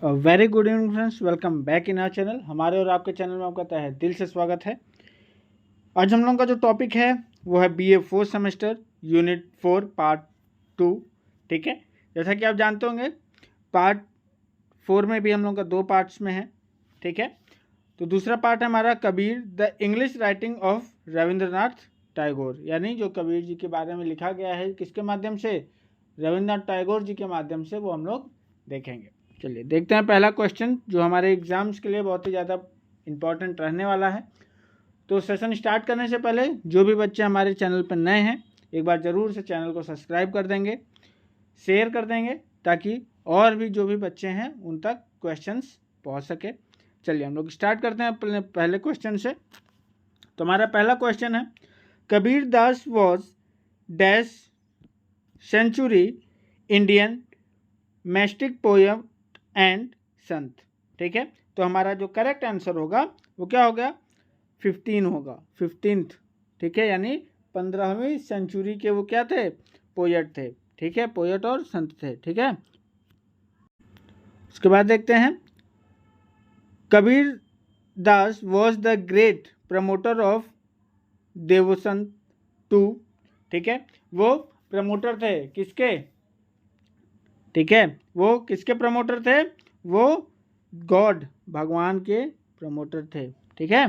Very good evening friends, welcome back in our channel. हमारे और आपके चैनल में आपका तहे दिल से स्वागत है। आज हम लोगों का जो टॉपिक है वो है BA 4th semester unit 4 part 2। ठीक है, जैसा कि आप जानते होंगे पार्ट 4 में भी हम लोग का 2 पार्ट्स में है। ठीक है, तो दूसरा पार्ट है हमारा Kabir the English writing of Rabindranath Tagore, यानी जो कबीर जी के बारे में लिखा गया है किसके माध्यम से, रविंद्रनाथ टैगोर जी के माध्यम से, वो हम लोग देखेंगे। चलिए देखते हैं पहला क्वेश्चन जो हमारे एग्जाम्स के लिए बहुत ही ज़्यादा इम्पॉर्टेंट रहने वाला है। तो सेशन स्टार्ट करने से पहले जो भी बच्चे हमारे चैनल पर नए हैं एक बार ज़रूर से चैनल को सब्सक्राइब कर देंगे, शेयर कर देंगे, ताकि और भी जो भी बच्चे हैं उन तक क्वेश्चंस पहुंच सके। चलिए हम लोग स्टार्ट करते हैं अपने पहले क्वेश्चन से। तो हमारा पहला क्वेश्चन है Kabir Das was dash century Indian mystic poet and संत। ठीक है, तो हमारा जो करेक्ट आंसर होगा वो क्या हो गया, 15 होगा, 15th। ठीक है, यानी 15वीं सेंचुरी के वो क्या थे, पोएट थे। ठीक है, पोएट और संत थे। ठीक है, उसके बाद देखते हैं Kabir Das was the great promoter of devotion to. ठीक है, वो प्रमोटर थे किसके, ठीक है, वो किसके प्रमोटर थे, वो गॉड भगवान के प्रमोटर थे। ठीक है,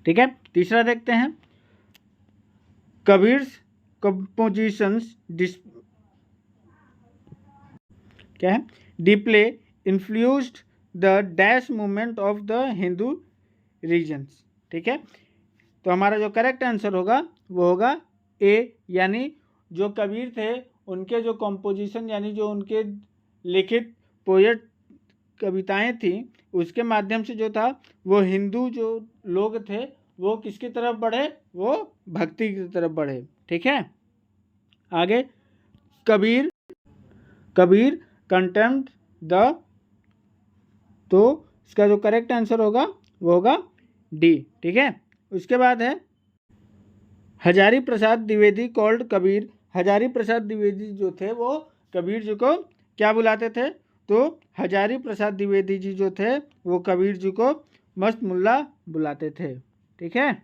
ठीक है, तीसरा देखते हैं कबीर्स कंपोजिशंस क्या है, deeply influenced the dash movement of the Hindu regions. ठीक है, तो हमारा जो करेक्ट आंसर होगा वो होगा ए, यानी जो कबीर थे उनके जो कंपोजिशन यानी जो उनके लिखित पोएट कविताएं थी उसके माध्यम से जो था वो हिंदू जो लोग थे वो किसकी तरफ बढ़े, वो भक्ति की तरफ बढ़े। ठीक है, आगे कबीर कबीर कंटेम्प्ट द, तो इसका जो करेक्ट आंसर होगा वो होगा डी। ठीक है, उसके बाद है हजारी प्रसाद द्विवेदी कॉल्ड कबीर। हजारी प्रसाद द्विवेदी जो थे वो कबीर जी को क्या बुलाते थे, तो हजारी प्रसाद द्विवेदी जी जो थे वो कबीर जी को मस्त मुल्ला बुलाते थे। ठीक है,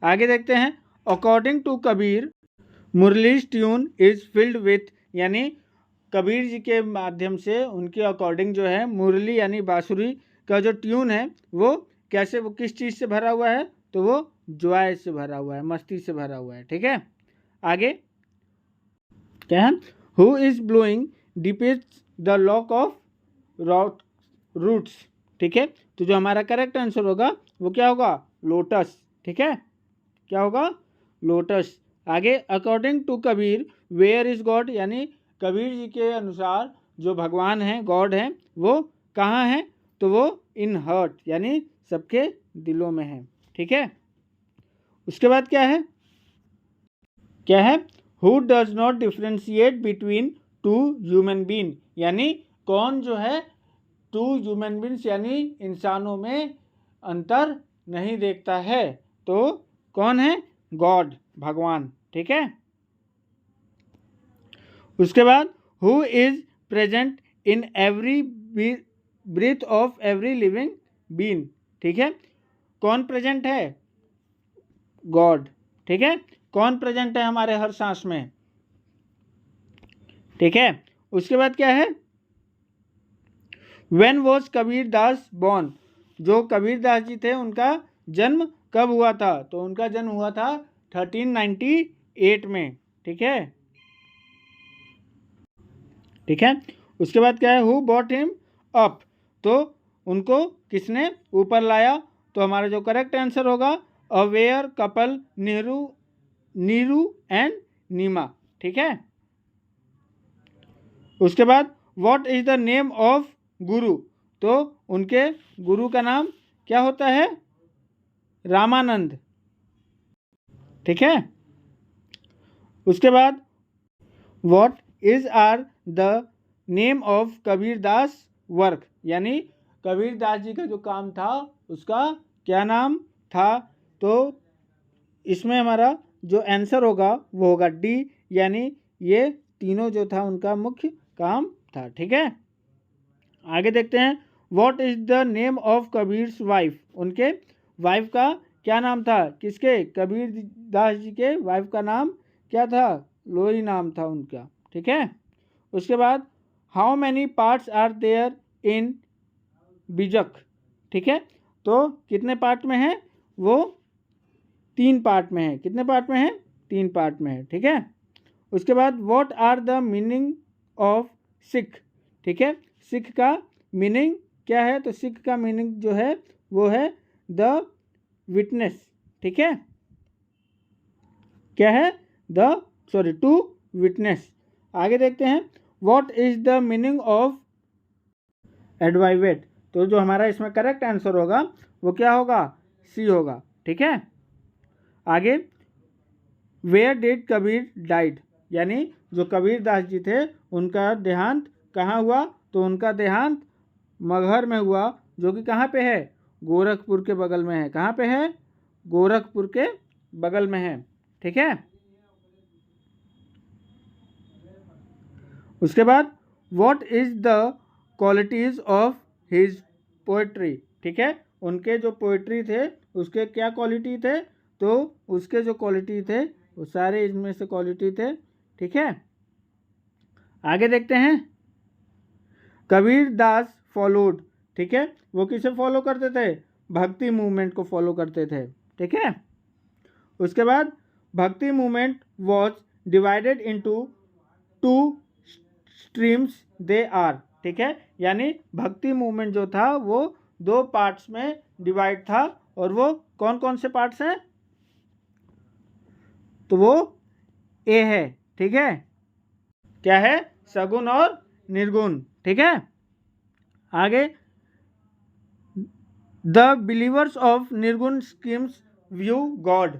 आगे देखते हैं according to Kabir Murli's tune is filled with, यानी कबीर जी के माध्यम से उनके अकॉर्डिंग जो है मुरली यानी बांसुरी का जो ट्यून है वो कैसे, वो किस चीज़ से भरा हुआ है, तो वो जॉय से भरा हुआ है, मस्ती से भरा हुआ है। ठीक है, आगे क्या है, who is blowing depicts the lock of roots. ठीक है, तो जो हमारा करेक्ट आंसर होगा वो क्या होगा, लोटस। ठीक है, क्या होगा, लोटस। आगे according to Kabir where is God, यानी कबीर जी के अनुसार जो भगवान हैं, गॉड हैं, वो कहाँ हैं, तो वो इन हार्ट यानी सबके दिलों में है। ठीक है, उसके बाद क्या है, क्या है, who does not differentiate between two human being, यानी कौन जो है टू ह्यूमन बीइंग्स यानी इंसानों में अंतर नहीं देखता है, तो कौन है, गॉड भगवान। ठीक है, उसके बाद who is present in every breath of every living being. ठीक है, कौन प्रेजेंट है, गॉड। ठीक है, कौन प्रेजेंट है हमारे हर सांस में। ठीक है, उसके बाद क्या है, when was Kabir Das born, जो कबीर दास जी थे उनका जन्म कब हुआ था, तो उनका जन्म हुआ था 1398 में। ठीक है, ठीक है, उसके बाद क्या है, हु बॉट हिम अप, तो उनको किसने ऊपर लाया, तो हमारा जो करेक्ट आंसर होगा weaver couple Nehru Neeru and Neema. ठीक है, उसके बाद what is the name of guru, तो उनके गुरु का नाम क्या होता है, रामानंद। ठीक है, उसके बाद what is are the name of Kabir Das work, यानी कबीर दास जी का जो काम था उसका क्या नाम था, तो इसमें हमारा जो आंसर होगा वो होगा डी, यानी ये तीनों जो था उनका मुख्य काम था। ठीक है, आगे देखते हैं। What is the name of Kabir's wife, उनके वाइफ का क्या नाम था, किसके, कबीर दास जी के वाइफ का नाम क्या था, लोरी नाम था उनका। ठीक है, उसके बाद how many parts are there in Bijak. ठीक है, तो कितने पार्ट में है, वो 3 पार्ट में है। कितने पार्ट में है, 3 पार्ट में है। ठीक है, उसके बाद what are the meaning of Sikh. ठीक है, सिख का मीनिंग क्या है, तो सिख का मीनिंग जो है वो है द विटनेस। ठीक है, क्या है, टू विटनेस। आगे देखते हैं। What is the meaning of Advaita, तो जो हमारा इसमें करेक्ट आंसर होगा वो क्या होगा, सी होगा। ठीक है, आगे वेयर डिड कबीर डाइड, यानी जो कबीर दास जी थे उनका देहांत कहाँ हुआ, तो उनका देहांत मगहर में हुआ, जो कि कहाँ पे है, गोरखपुर के बगल में है। कहाँ पे है, गोरखपुर के बगल में है। ठीक है, उसके बाद what is the qualities of his poetry. ठीक है, उनके जो पोएट्री थे उसके क्या क्वालिटी थे, तो उसके जो क्वालिटी थे वो सारे इनमें से क्वालिटी थे। ठीक है, आगे देखते हैं। कबीर दास फॉलोड, ठीक है, वो किसे फॉलो करते थे, भक्ति मूवमेंट को फॉलो करते थे। ठीक है, उसके बाद bhakti movement was divided into 2 streams they are. ठीक है, यानी भक्ति मूवमेंट जो था वो 2 पार्ट्स में डिवाइड था, और वो कौन कौन से पार्ट्स हैं, तो वो ए है। ठीक है, क्या है, सगुण और निर्गुण। ठीक है, आगे द बिलीवर्स ऑफ निर्गुण स्कीम्स व्यू गॉड।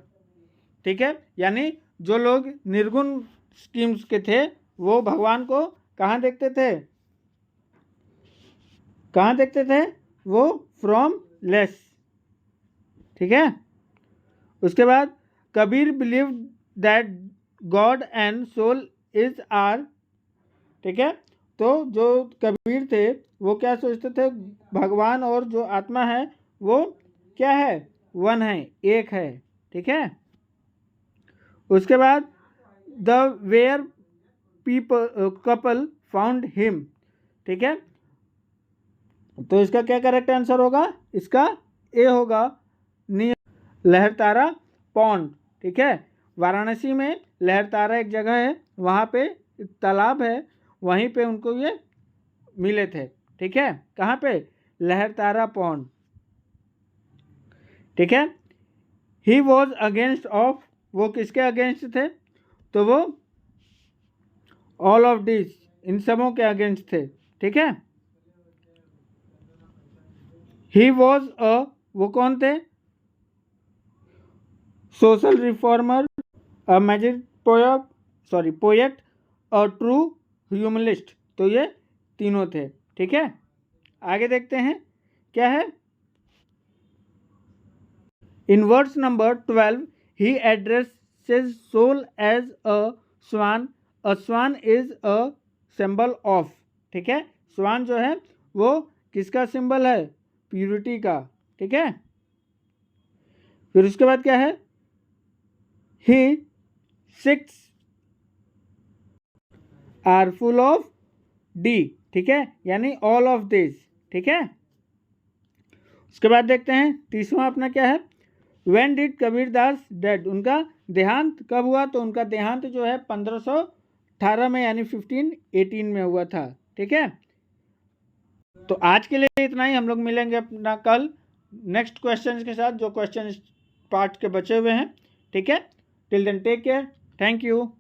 ठीक है, यानी जो लोग निर्गुण स्कीम्स के थे वो भगवान को कहाँ देखते थे, कहाँ देखते थे, वो फ्रॉम लेस। ठीक है, उसके बाद Kabir believe that God and soul is are. ठीक है, तो जो कबीर थे वो क्या सोचते थे, भगवान और जो आत्मा है वो क्या है, वन है, एक है। ठीक है, उसके बाद the where people couple found him. ठीक है, तो इसका क्या करेक्ट आंसर होगा, इसका ए होगा, लहरतारा पॉन्ड। ठीक है, वाराणसी में लहरतारा एक जगह है, वहाँ पे एक तालाब है, वहीं पे उनको ये मिले थे। ठीक है, कहाँ पे, लहरतारा पॉन्ड। ठीक है, ही वॉज अगेंस्ट ऑफ, वो किसके अगेंस्ट थे, तो वो ऑल ऑफ दिस, इन सबों के अगेंस्ट थे। ठीक है, ही वॉज अ, वो कौन थे, social reformer, a magic poet, a true humanist. तो ये तीनों थे। ठीक है, आगे देखते हैं क्या है। In verse number 12 he addresses soul as a swan. A swan is a symbol of. ठीक है, स्वान जो है वो किसका सिंबल है, प्यूरिटी का। ठीक है, फिर उसके बाद क्या है, ही 6 आर फुल ऑफ डी। ठीक है, यानी ऑल ऑफ दिस। ठीक है, उसके बाद देखते हैं 30वां अपना क्या है, when did Kabir Das dead, उनका देहांत कब हुआ, तो उनका देहांत जो है 1518 में, यानी 1518 में हुआ था। ठीक है, तो आज के लिए इतना ही, हम लोग मिलेंगे अपना कल नेक्स्ट क्वेश्चन के साथ, जो क्वेश्चन पार्ट के बचे हुए हैं। ठीक है, till then take care, thank you.